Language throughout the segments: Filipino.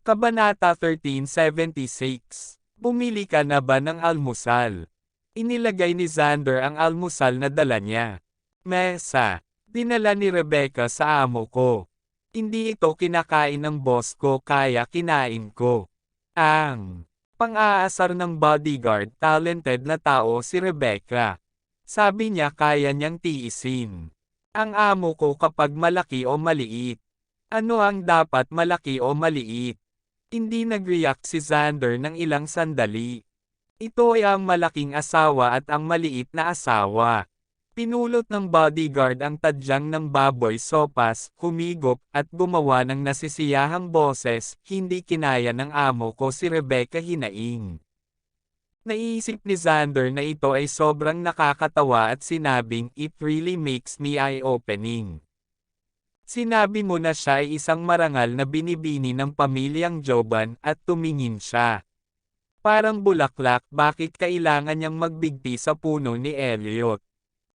Kabanata 1376. Bumili ka na ba ng almusal? Inilagay ni Xander ang almusal na dala niya. Mesa. Dinala ni Rebecca sa amo ko. Hindi ito kinakain ng boss ko kaya kinain ko. Ang pang-aasar ng bodyguard, talented na tao si Rebecca. Sabi niya kaya niyang tiisin ang amo ko kapag malaki o maliit. Ano ang dapat malaki o maliit? Hindi nag-react si Xander ng ilang sandali. Ito ay ang malaking asawa at ang maliit na asawa. Pinulot ng bodyguard ang tadyang ng baboy sopas, humigop, at gumawa ng nasisiyahang boses, hindi kinaya ng amo ko si Rebecca hinaing. Naisip ni Xander na ito ay sobrang nakakatawa at sinabing, "It really makes me eye-opening." Sinabi mo na siya ay isang marangal na binibini ng pamilyang Joban at tumingin siya. Parang bulaklak, bakit kailangan niyang magbigti sa puno ni Elliot?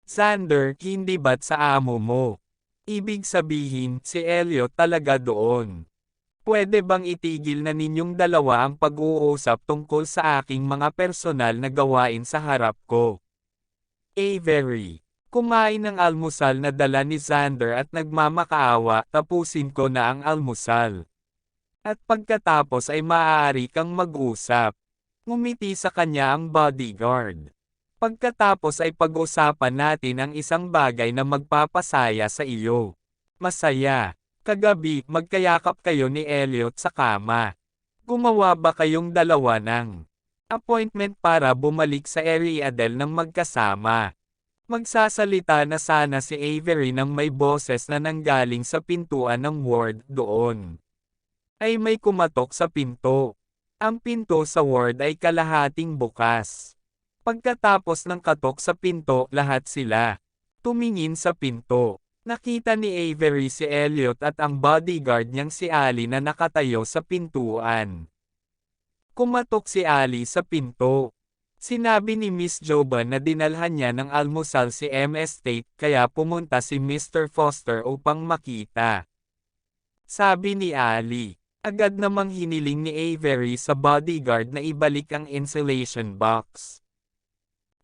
Xander, hindi ba't sa amo mo? Ibig sabihin, si Elliot talaga doon. Pwede bang itigil na ninyong dalawa ang pag-uusap tungkol sa aking mga personal na gawain sa harap ko? Avery. Kumain ng almusal na dala ni Xander at nagmamakaawa, tapusin ko na ang almusal. At pagkatapos ay maaari kang mag-usap. Ngumiti sa kanya ang bodyguard. Pagkatapos ay pag-usapan natin ang isang bagay na magpapasaya sa iyo. Masaya. Kagabi, magkayakap kayo ni Elliot sa kama. Gumawa ba kayong dalawa ng appointment para bumalik sa Ariadne ng magkasama? Magsasalita na sana si Avery nang may boses na nanggaling sa pintuan ng ward doon. Ay may kumatok sa pinto. Ang pinto sa ward ay kalahating bukas. Pagkatapos ng katok sa pinto, lahat sila tumingin sa pinto. Nakita ni Avery si Elliot at ang bodyguard niyang si Ali na nakatayo sa pintuan. Kumatok si Ali sa pinto. Sinabi ni Miss Joban na dinalhan niya ng almusal si M. Estate kaya pumunta si Mr. Foster upang makita. Sabi ni Ali. Agad namang hiniling ni Avery sa bodyguard na ibalik ang insulation box.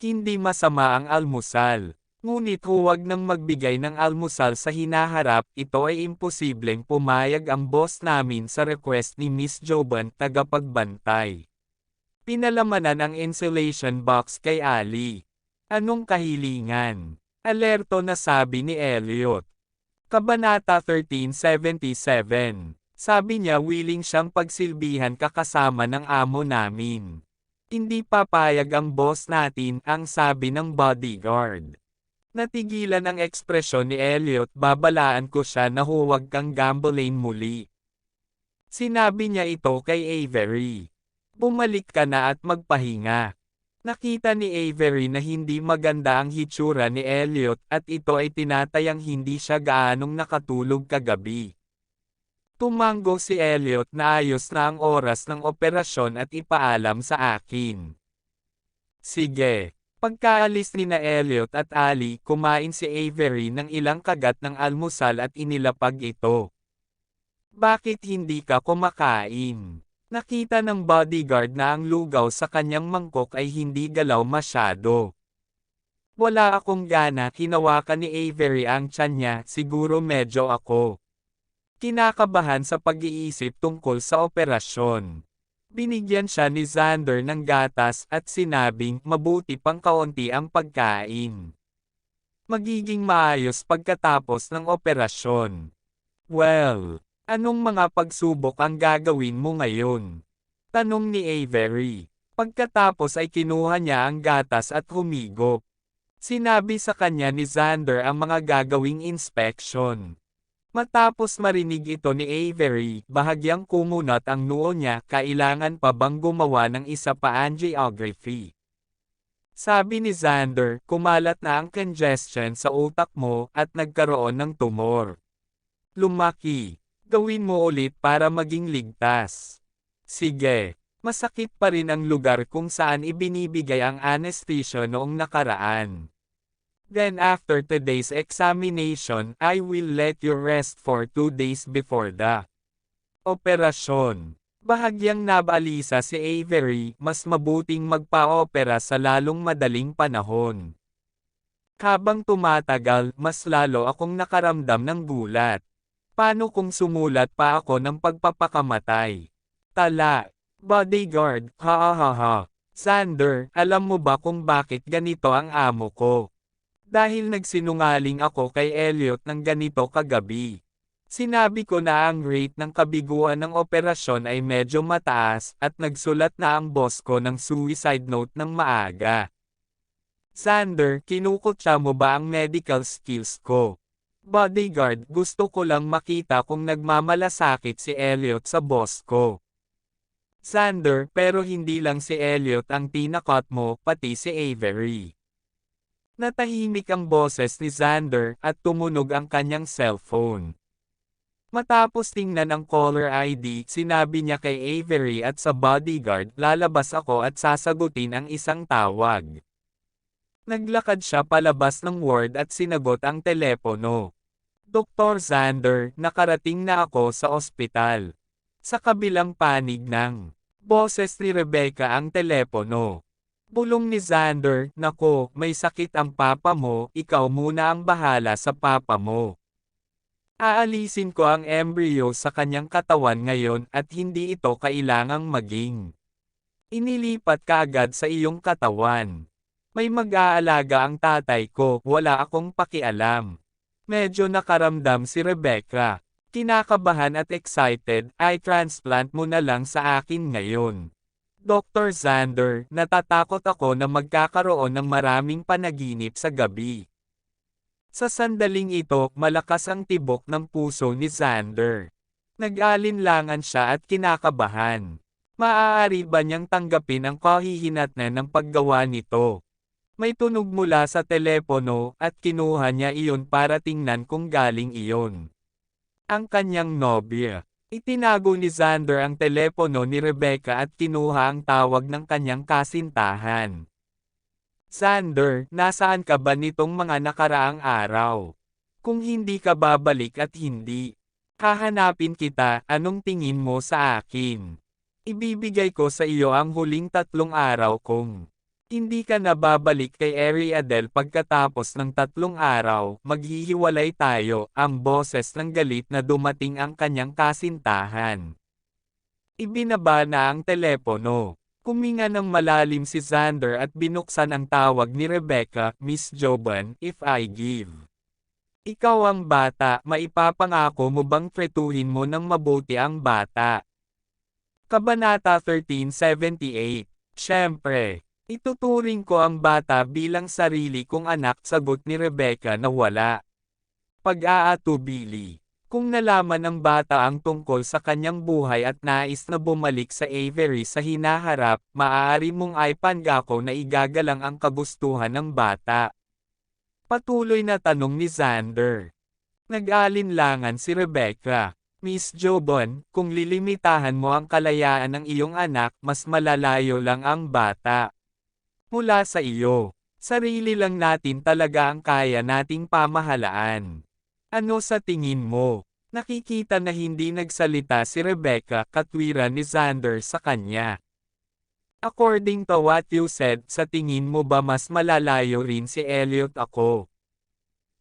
Hindi masama ang almusal. Ngunit huwag nang magbigay ng almusal sa hinaharap, ito ay imposibleng pumayag ang boss namin sa request ni Miss Joban, tagapagbantay. Pinalamanan ang insulation box kay Ali. Anong kahilingan? Alerto na sabi ni Elliot. Kabanata 1377. Sabi niya willing siyang pagsilbihan kakasama ng amo namin. Hindi papayag ang boss natin, ang sabi ng bodyguard. Natigilan ang ekspresyon ni Elliot, babalaan ko siya na huwag kang gambling muli. Sinabi niya ito kay Avery. Bumalik ka na at magpahinga. Nakita ni Avery na hindi maganda ang hitsura ni Elliot at ito ay tinatayang hindi siya gaanong nakatulog kagabi. Tumango si Elliot na ayos na ang oras ng operasyon at ipaalam sa akin. Sige. Pagkaalis ni na Elliot at Ali, kumain si Avery ng ilang kagat ng almusal at inilapag ito. Bakit hindi ka kumakain? Nakita ng bodyguard na ang lugaw sa kanyang mangkok ay hindi galaw masyado. Wala akong gana, hinawakan ni Avery ang tiyan niya, siguro medyo ako kinakabahan sa pag-iisip tungkol sa operasyon. Binigyan siya ni Xander ng gatas at sinabing, mabuti pang kaunti ang pagkain. Magiging maayos pagkatapos ng operasyon. Well, anong mga pagsubok ang gagawin mo ngayon? Tanong ni Avery. Pagkatapos ay kinuha niya ang gatas at humigop. Sinabi sa kanya ni Xander ang mga gagawing inspection. Matapos marinig ito ni Avery, bahagyang kumunat ang noo niya, kailangan pa bang gumawa ng isa pa angiography? Sabi ni Xander, kumalat na ang congestion sa utak mo at nagkaroon ng tumor. Lumaki. Gawin mo ulit para maging ligtas. Sige. Masakit pa rin ang lugar kung saan ibinibigay ang anesthesia noong nakaraan. Then after today's examination, I will let you rest for 2 days before the operasyon. Bahagyang nabalisa si Avery, mas mabuting magpa-opera sa lalong madaling panahon. Habang tumatagal, mas lalo akong nakaramdam ng gulat. Paano kung sumulat pa ako ng pagpapakamatay? Tala. Bodyguard, ha ha ha ha. Xander, alam mo ba kung bakit ganito ang amo ko? Dahil nagsinungaling ako kay Elliot ng ganito kagabi. Sinabi ko na ang rate ng kabiguan ng operasyon ay medyo mataas at nagsulat na ang boss ko ng suicide note ng maaga. Xander, kinukutya mo ba ang medical skills ko? Bodyguard, gusto ko lang makita kung nagmamalasakit si Elliot sa boss ko. Xander, pero hindi lang si Elliot ang tinakot mo, pati si Avery. Natahimik ang boses ni Xander at tumunog ang kanyang cellphone. Matapos tingnan ang caller ID, sinabi niya kay Avery at sa bodyguard, lalabas ako at sasagutin ang isang tawag. Naglakad siya palabas ng ward at sinagot ang telepono. Dr. Xander, nakarating na ako sa ospital. Sa kabilang panig ng boses ni Rebecca ang telepono. Bulong ni Xander, nako, may sakit ang papa mo, ikaw muna ang bahala sa papa mo. Aalisin ko ang embryo sa kanyang katawan ngayon at hindi ito kailangang maging. Inilipat ka agad sa iyong katawan. May mag-aalaga ang tatay ko, wala akong pakialam. Medyo nakaramdam si Rebecca. Kinakabahan at excited, ay transplant mo na lang sa akin ngayon. Dr. Xander, natatakot ako na magkakaroon ng maraming panaginip sa gabi. Sa sandaling ito, malakas ang tibok ng puso ni Xander. Nag-alinlangan siya at kinakabahan. Maaari ba niyang tanggapin ang kahihinatnan ng paggawa nito? May tunog mula sa telepono at kinuha niya iyon para tingnan kung galing iyon. Ang kanyang nobya. Itinago ni Xander ang telepono ni Rebecca at kinuha ang tawag ng kanyang kasintahan. Xander, nasaan ka ba nitong mga nakaraang araw? Kung hindi ka babalik at hindi, hahanapin kita, anong tingin mo sa akin? Ibibigay ko sa iyo ang huling 3 araw kung hindi ka na babalik kay Ariadne pagkatapos ng 3 araw, maghihiwalay tayo, ang boses ng galit na dumating ang kanyang kasintahan. Ibinaba na ang telepono. Kuminga ng malalim si Xander at binuksan ang tawag ni Rebecca, Miss Joban, if I give. Ikaw ang bata, maipapangako mo bang tretuhin mo ng mabuti ang bata? Kabanata 1378. Siyempre. Ituturing ko ang bata bilang sarili kong anak, sagot ni Rebecca na wala pag-aatubili. Kung nalaman ng bata ang tungkol sa kanyang buhay at nais na bumalik sa Avery sa hinaharap, maaari mong ipangako na igagalang ang kagustuhan ng bata. Patuloy na tanong ni Xander. Nag-alinlangan si Rebecca. Miss Joban, kung lilimitahan mo ang kalayaan ng iyong anak, mas malalayo lang ang bata. Mula sa iyo. Sarili lang natin talaga ang kaya nating pamahalaan. Ano sa tingin mo? Nakikita na hindi nagsalita si Rebecca, katwiran ni Xander sa kanya. According to what you said, sa tingin mo ba mas malalayo rin si Elliot ako?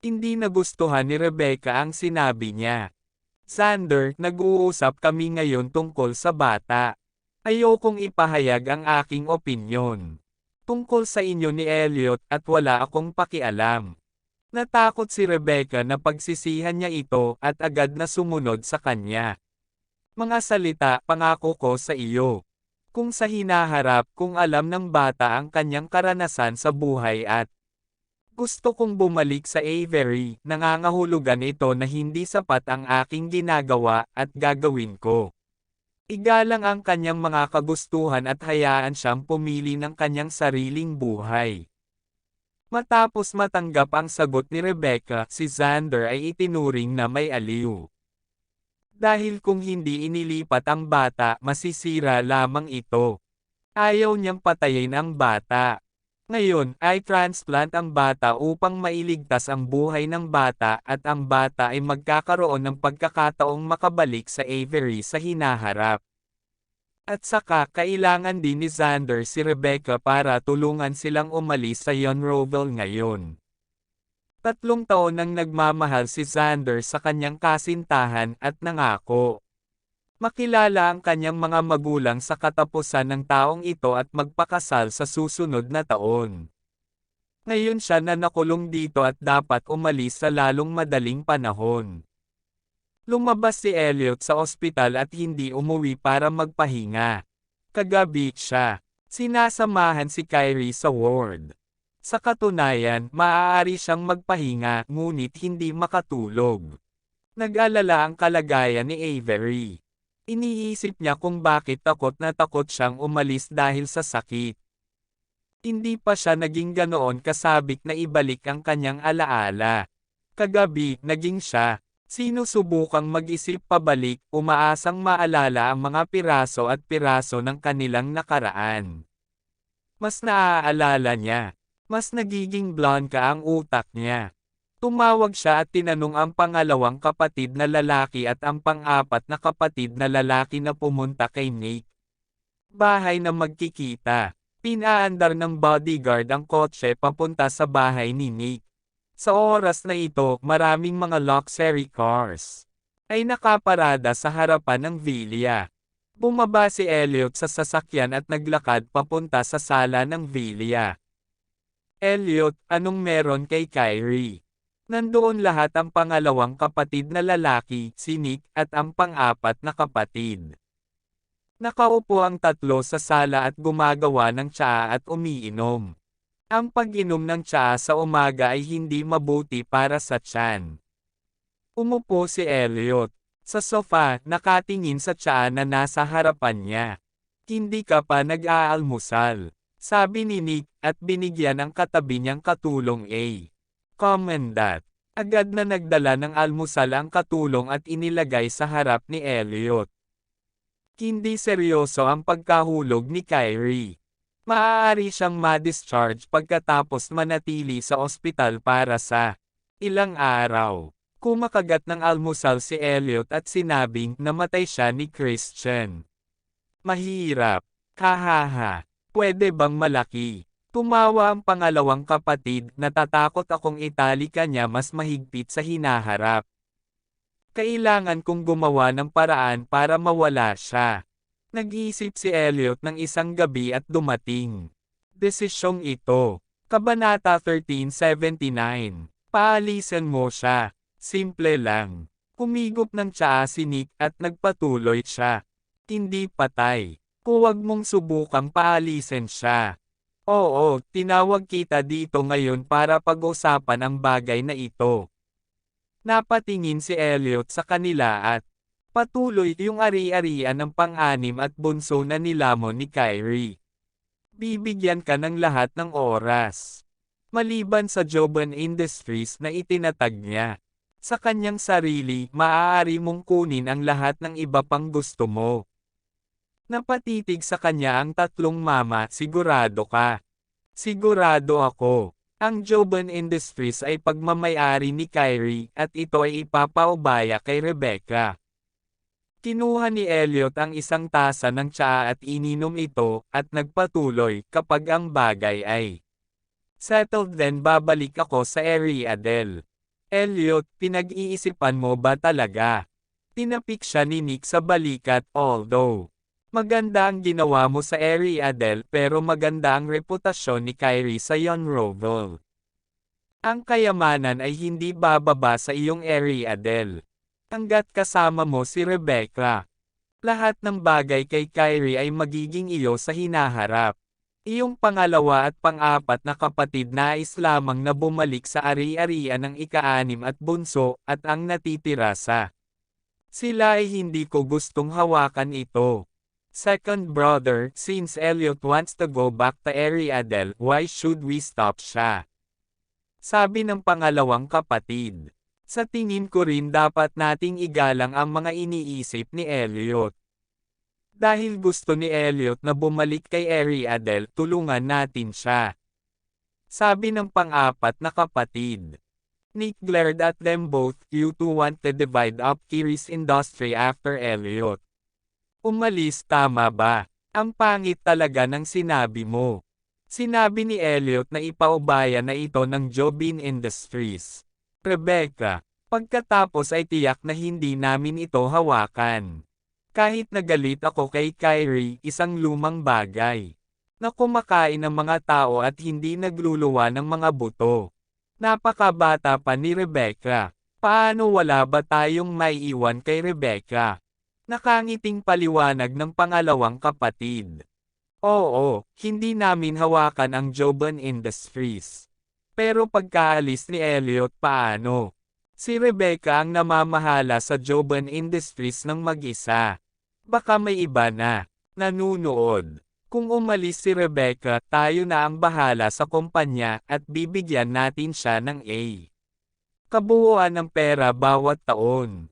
Hindi nagustuhan ni Rebecca ang sinabi niya. Xander, nag-uusap kami ngayon tungkol sa bata. Ayokong ipahayag ang aking opinyon tungkol sa inyo ni Elliot at wala akong pakialam. Natakot si Rebecca na pagsisihan niya ito at agad na sumunod sa kanya. Mga salita, pangako ko sa iyo. Kung sa hinaharap, kung alam ng bata ang kanyang karanasan sa buhay at gusto kong bumalik sa Avery, nangangahulugan ito na hindi sapat ang aking ginagawa at gagawin ko. Igalang ang kanyang mga kagustuhan at hayaan siyang pumili ng kanyang sariling buhay. Matapos matanggap ang sagot ni Rebecca, si Xander ay itinuring na may aliw. Dahil kung hindi inilipat ang bata, masisira lamang ito. Ayaw niyang patayin ang bata. Ngayon, ay transplant ang bata upang mailigtas ang buhay ng bata at ang bata ay magkakaroon ng pagkakataong makabalik sa Avery sa hinaharap. At saka kailangan din ni Xander si Rebecca para tulungan silang umalis sa Unravel ngayon. 3 taon nang nagmamahal si Xander sa kanyang kasintahan at nangako. Makilala ang kanyang mga magulang sa katapusan ng taong ito at magpakasal sa susunod na taon. Ngayon siya na nakulong dito at dapat umalis sa lalong madaling panahon. Lumabas si Elliot sa ospital at hindi umuwi para magpahinga. Kagabi siya. Sinasamahan si Kyrie sa ward. Sa katunayan, maaari siyang magpahinga ngunit hindi makatulog. Nag-alala ang kalagayan ni Avery. Iniisip niya kung bakit takot na takot siyang umalis dahil sa sakit. Hindi pa siya naging ganoon kasabik na ibalik ang kanyang alaala. Kagabi, naging siya. Sinusubukang mag-isip pabalik, umaasang maalala ang mga piraso at piraso ng kanilang nakaraan. Mas naaalala niya. Mas nagiging blanca ang utak niya. Tumawag siya at tinanong ang pangalawang kapatid na lalaki at ang pang-apat na kapatid na lalaki na pumunta kay Nick. Bahay na magkikita. Pinaandar ng bodyguard ang kotse papunta sa bahay ni Nick. Sa oras na ito, maraming mga luxury cars ay nakaparada sa harapan ng villa. Bumaba si Elliot sa sasakyan at naglakad papunta sa sala ng villa. Elliot, anong meron kay Kyrie? Nandoon lahat ang pangalawang kapatid na lalaki, si Nick, at ang pang-apat na kapatid. Nakaupo ang tatlo sa sala at gumagawa ng tsaa at umiinom. Ang pag-inom ng tsaa sa umaga ay hindi mabuti para sa tiyan. Umupo si Elliot. Sa sofa, nakatingin sa tsaa na nasa harapan niya. Hindi ka pa nag-aalmusal, sabi ni Nick, at binigyan ang katabi niyang katulong A. Commandant. Agad na nagdala ng almusal ang katulong at inilagay sa harap ni Elliot. Hindi seryoso ang pagkahulog ni Kyrie. Maaari siyang ma-discharge pagkatapos manatili sa ospital para sa ilang araw. Kumakagat ng almusal si Elliot at sinabing namatay siya ni Christian. Mahirap. Hahaha. Pwede bang malaki? Tumawa ang pangalawang kapatid, natatakot akong itali ka niya mas mahigpit sa hinaharap. Kailangan kong gumawa ng paraan para mawala siya. Nag-iisip si Elliot ng isang gabi at dumating. Desisyong ito. Kabanata 1379. Paalisan mo siya. Simple lang. Humigop ng tsaa si Nick at nagpatuloy siya. Hindi patay. Huwag mong subukang paalisin siya. Oo, tinawag kita dito ngayon para pag-usapan ang bagay na ito. Napatingin si Elliot sa kanila at patuloy yung ari-arian ng pang-anim at bunso na nilamon ni Kyrie. Bibigyan ka ng lahat ng oras. Maliban sa Joban Industries na itinatag niya. Sa kanyang sarili, maaari mong kunin ang lahat ng iba pang gusto mo. Napatitig sa kanya ang tatlong mama, sigurado ka. Sigurado ako. Ang Joban Industries ay pagmamayari ni Kyrie at ito ay ipapaubaya kay Rebecca. Kinuha ni Elliot ang isang tasa ng tsaa at ininom ito, at nagpatuloy, kapag ang bagay ay settled then babalik ako sa Ariadne. Elliot, pinag-iisipan mo ba talaga? Tinapik siya ni Nick sa balikat, although maganda ang ginawa mo sa Ariadne pero maganda ang reputasyon ni Kyrie sa Unravel. Ang kayamanan ay hindi bababa sa iyong Ariadne. Hanggat kasama mo si Rebecca. Lahat ng bagay kay Kyrie ay magiging iyo sa hinaharap. Iyong pangalawa at pang-apat na kapatid nais lamang na bumalik sa ari-arian ng ika-6 at bunso, at ang natitira sa sila ay hindi ko gustong hawakan ito. Second brother, since Elliot wants to go back to Ariadne, why should we stop siya? Sabi ng pangalawang kapatid. Sa tingin ko rin dapat nating igalang ang mga iniisip ni Elliot. Dahil gusto ni Elliot na bumalik kay Ariadne, tulungan natin siya. Sabi ng pang-apat na kapatid. Nick glared at them both. You two want to divide up Kyrie's industry after Elliot. Umalis tama ba? Ang pangit talaga ng sinabi mo. Sinabi ni Elliot na ipaubaya na ito ng Jobin Industries. Rebecca, pagkatapos ay tiyak na hindi namin ito hawakan. Kahit nagalit ako kay Kyrie, isang lumang bagay na kumakain ng mga tao at hindi nagluluwa ng mga buto. Napakabata pa ni Rebecca. Paano wala ba tayong maiiwan kay Rebecca? Nakangiting paliwanag ng pangalawang kapatid. Oo, hindi namin hawakan ang Joban Industries. Pero pagkaalis ni Elliot paano? Si Rebecca ang namamahala sa Joban Industries ng mag-isa. Baka may iba na nanunood. Kung umalis si Rebecca, tayo na ang bahala sa kumpanya at bibigyan natin siya ng A. Kabuuan ng pera bawat taon.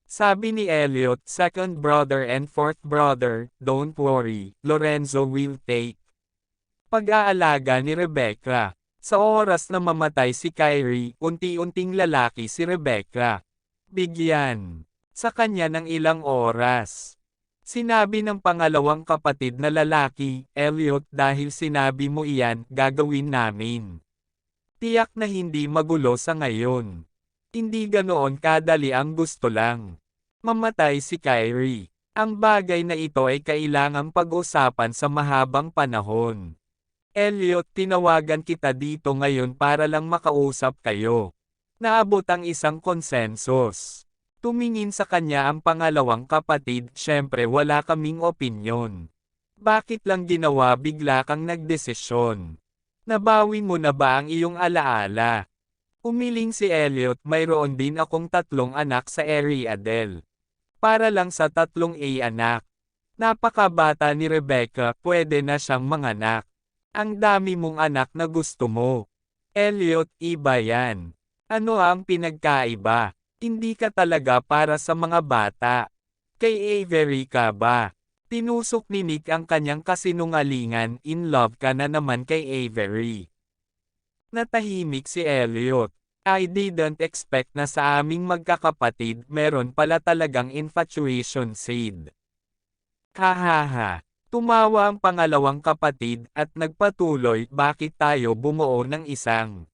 Sabi ni Elliot, second brother and fourth brother, don't worry, Lorenzo will take. Pag-aalaga ni Rebecca. Sa oras na mamatay si Kyrie, unti-unting lalaki si Rebecca. Bigyan sa kanya ng ilang oras. Sinabi ng pangalawang kapatid na lalaki, Elliot, dahil sinabi mo iyan, gagawin namin. Tiyak na hindi magulo sa ngayon. Hindi ganoon kadali ang gusto lang. Mamatay si Kyrie. Ang bagay na ito ay kailangang pag-usapan sa mahabang panahon. Elliot, tinawagan kita dito ngayon para lang makausap kayo. Naabot ang isang konsensus. Tumingin sa kanya ang pangalawang kapatid, syempre wala kaming opinyon. Bakit lang ginawa bigla kang nagdesisyon? Nabawi mo na ba ang iyong alaala? Umiling si Elliot, mayroon din akong 3 anak sa Ariadel. Para lang sa 3 anak. Napakabata ni Rebecca, pwede na siyang manganak. Ang dami mong anak na gusto mo. Elliot, iba yan. Ano ang pinagkaiba? Hindi ka talaga para sa mga bata. Kay Avery ka ba? Tinusok ni Nick ang kanyang kasinungalingan, in love ka na naman kay Avery. Natahimik si Elliot. I didn't expect na sa aming magkakapatid meron pala talagang infatuation seed. Hahaha. Tumawa ang pangalawang kapatid at nagpatuloy, bakit tayo bumuo ng isang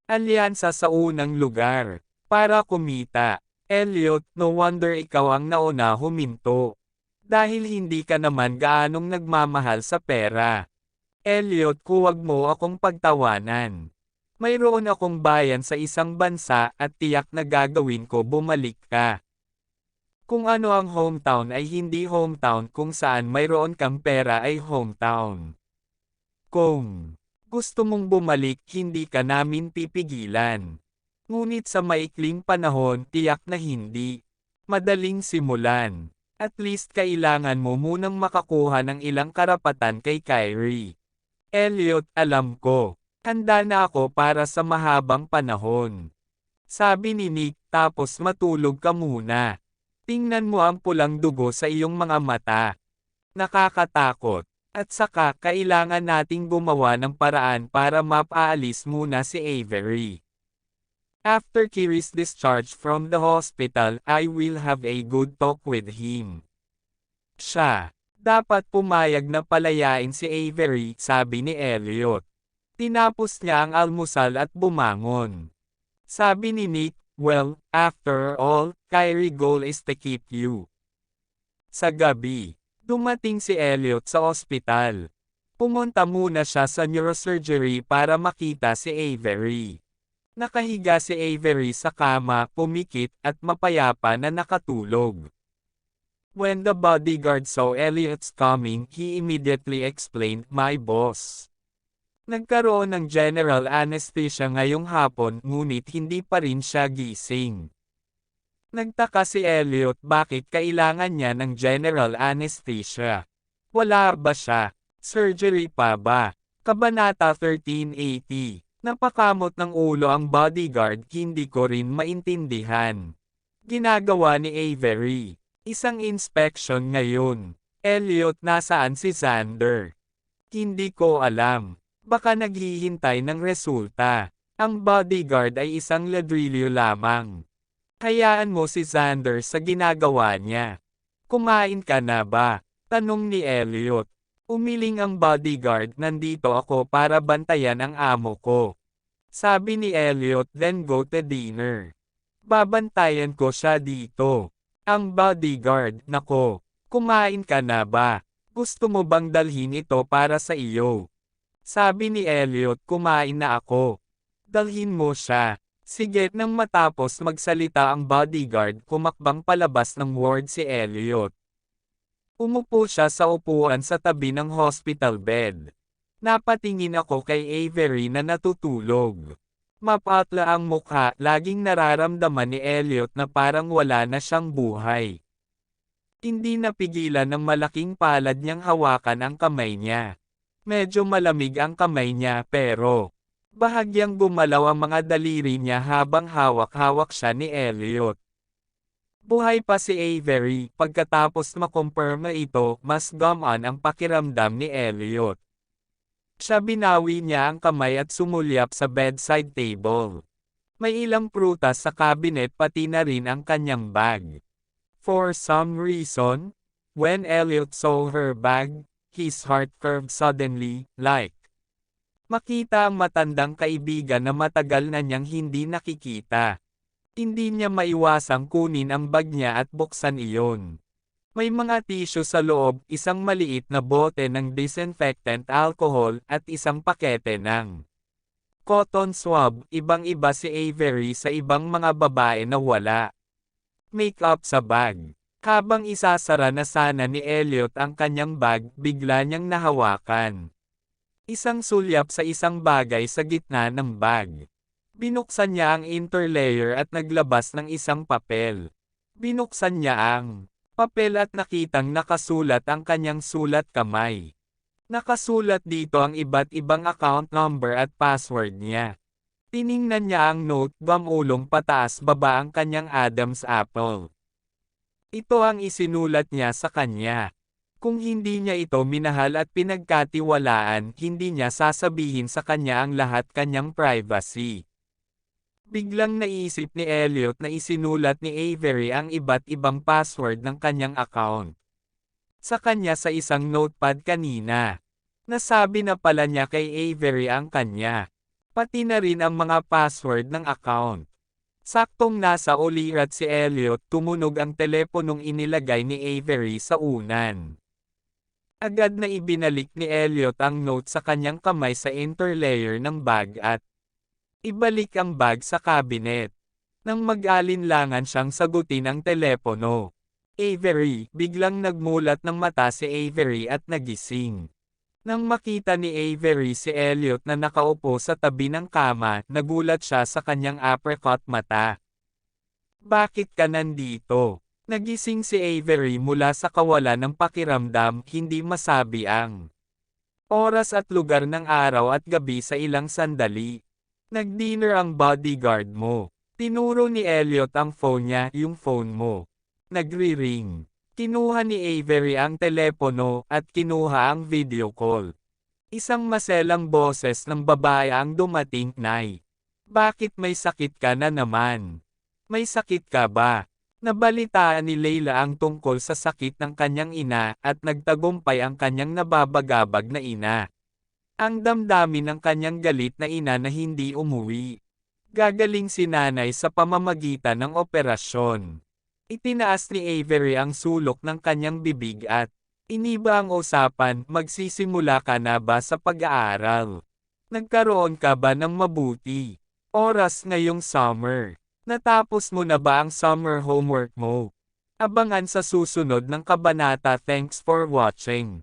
alyansa sa unang lugar? Para kumita. Elliot, no wonder ikaw ang nauna huminto. Dahil hindi ka naman gaanong nagmamahal sa pera. Elliot, huwag mo akong pagtawanan. Mayroon akong bayan sa isang bansa at tiyak na gagawin ko bumalik ka. Kung ano ang hometown ay hindi hometown, kung saan mayroon kang pera ay hometown. Kung gusto mong bumalik, hindi ka namin pipigilan. Ngunit sa maikling panahon, tiyak na hindi madaling simulan. At least kailangan mo munang makakuha ng ilang karapatan kay Kyrie. Elliot, alam ko. Handa na ako para sa mahabang panahon. Sabi ni Nick, tapos matulog ka muna. Tingnan mo ang pulang dugo sa iyong mga mata. Nakakatakot. At saka, kailangan nating gumawa ng paraan para mapaalis muna si Avery. After Kyrie's discharge from the hospital, I will have a good talk with him. Siya. Dapat pumayag na palayain si Avery, sabi ni Elliot. Tinapos niya ang almusal at bumangon. Sabi ni Nick, well, after all, Kyrie's goal is to keep you. Sa gabi, dumating si Elliot sa ospital. Pumunta muna siya sa neurosurgery para makita si Avery. Nakahiga si Avery sa kama, pumikit at mapayapa na nakatulog. When the bodyguard saw Elliot's coming, he immediately explained, my boss. Nagkaroon ng general anesthesia ngayong hapon, ngunit hindi pa rin siya gising. Nagtaka si Elliot bakit kailangan niya ng general anesthesia. Wala ba siya? Surgery pa ba? Kabanata 1380. Napakamot ng ulo ang bodyguard, hindi ko rin maintindihan. Ginagawa ni Avery. Isang inspection ngayon. Elliot, nasaan si Xander? Hindi ko alam. Baka naghihintay ng resulta. Ang bodyguard ay isang ladrilyo lamang. Hayaan mo si Xander sa ginagawa niya. Kumain ka na ba? Tanong ni Elliot. Umiling ang bodyguard, nandito ako para bantayan ang amo ko. Sabi ni Elliot, then go to dinner. Babantayan ko siya dito. Ang bodyguard, nako. Kumain ka na ba? Gusto mo bang dalhin ito para sa iyo? Sabi ni Elliot, kumain na ako. Dalhin mo siya. Sige, nang matapos magsalita ang bodyguard, kumakbang palabas ng ward si Elliot. Umupo siya sa upuan sa tabi ng hospital bed. Napatingin ako kay Avery na natutulog. Mapatla ang mukha, laging nararamdaman ni Elliot na parang wala na siyang buhay. Hindi napigilan ng malaking palad niyang hawakan ang kamay niya. Medyo malamig ang kamay niya pero bahagyang gumalaw ang mga daliri niya habang hawak-hawak siya ni Elliot. Buhay pa si Avery. Pagkatapos makumpirm na ito, mas gumaan ang pakiramdam ni Elliot. Siya binawi niya ang kamay at sumulyap sa bedside table. May ilang prutas sa cabinet pati na rin ang kanyang bag. For some reason, when Elliot saw her bag, his heart curved suddenly, like makita ang matandang kaibigan na matagal na niyang hindi nakikita. Hindi niya maiwasang kunin ang bag niya at buksan iyon. May mga tissue sa loob, isang maliit na bote ng disinfectant alcohol at isang pakete ng cotton swab. Ibang-iba si Avery sa ibang mga babae na wala makeup sa bag. Habang isasara na sana ni Elliot ang kanyang bag, bigla niyang nahawakan isang sulyap sa isang bagay sa gitna ng bag. Binuksan niya ang interlayer at naglabas ng isang papel. Binuksan niya ang papel at nakitang nakasulat ang kanyang sulat kamay. Nakasulat dito ang iba't ibang account number at password niya. Tiningnan niya ang note, gumulong pataas baba ang kanyang Adam's apple. Ito ang isinulat niya sa kanya. Kung hindi niya ito minahal at pinagkatiwalaan, hindi niya sasabihin sa kanya ang lahat kanyang privacy. Biglang naisip ni Elliot na isinulat ni Avery ang iba't ibang password ng kanyang account sa kanya sa isang notepad kanina. Nasabi na pala niya kay Avery ang kanya, pati na rin ang mga password ng account. Saktong nasa ulirat si Elliot, tumunog ang teleponong inilagay ni Avery sa unan. Agad na ibinalik ni Elliot ang note sa kanyang kamay sa interlayer ng bag at ibalik ang bag sa cabinet. Nang mag-alinlangan siyang sagutin ang telepono. Avery, biglang nagmulat ng mata si Avery at nagising. Nang makita ni Avery si Elliot na nakaupo sa tabi ng kama, nagulat siya sa kanyang apricot mata. Bakit ka nandito? Nagising si Avery mula sa kawalan ng pakiramdam, hindi masabi ang oras at lugar ng araw at gabi sa ilang sandali. Nag-dinner ang bodyguard mo. Tinuro ni Elliot ang phone niya, yung phone mo. Nagri-ring. Kinuha ni Avery ang telepono at kinuha ang video call. Isang maselang boses ng babae ang dumating, Nay. Bakit may sakit ka na naman? May sakit ka ba? Nabalitaan ni Leila ang tungkol sa sakit ng kanyang ina at nagtagumpay ang kanyang nababagabag na ina. Ang damdamin ng kanyang galit na ina na hindi umuwi. Gagaling si nanay sa pamamagitan ng operasyon. Itinaas ni Avery ang sulok ng kanyang bibig at iniba ang usapan, magsisimula ka na ba sa pag-aaral? Nagkaroon ka ba ng mabuti oras ngayong summer? Natapos mo na ba ang summer homework mo? Abangan sa susunod ng kabanata. Thanks for watching.